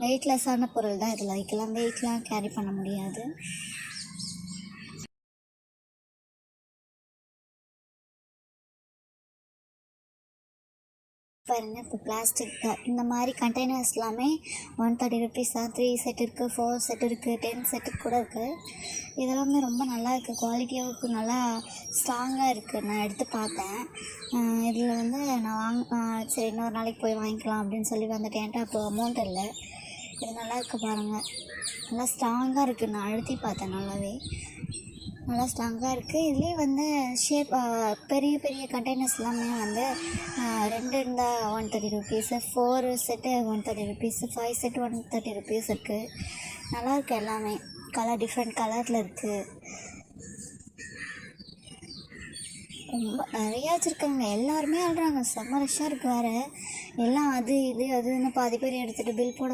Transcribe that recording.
வெயிட்லெஸ்ஸான பொருள் தான் இதில் வைக்கலாம், வெயிட்லாம் கேரி பண்ண முடியாது. பாருங்கள், இப்போ பிளாஸ்டிக் இந்த மாதிரி கண்டெய்னர்ஸ் எல்லாமே 130 ருபீஸ் தான். 3 செட் இருக்குது, 4 செட் இருக்குது, 10 செட்டு கூட இருக்குது. இதெல்லாமே ரொம்ப நல்லா இருக்குது, குவாலிட்டியாகவும் நல்லா ஸ்ட்ராங்காக இருக்குது. நான் எடுத்து பார்த்தேன். இதில் வந்து நான் சரி இன்னொரு நாளைக்கு போய் வாங்கிக்கலாம் அப்படின்னு சொல்லி வந்துட்டேன். என்கிட்ட அப்போ அமௌண்ட் இல்லை. இது நல்லா இருக்குது பாருங்கள், நல்லா ஸ்ட்ராங்காக இருக்குது. நான் அழுத்தி பார்த்தேன், நல்லா ஸ்ட்ராங்காக இருக்குது. இதுலேயே வந்து ஷேப் பெரிய பெரிய கண்டெய்னர்ஸ் எல்லாமே வந்து 2 இருந்தால் 130 rupees, 4 set 130 rupees, 5 set 130 rupees இருக்குது. நல்லாயிருக்கு, எல்லாமே டிஃப்ரெண்ட் கலரில் இருக்குது. ரொம்ப நிறையா வச்சுருக்காங்க, எல்லாருமே ஆடுறாங்க, செம்ம ரஷ்ஷாக இருக்குது வேறு. எல்லாம் அது இது அதுன்னு பாதி பேர் எடுத்துகிட்டு பில் போட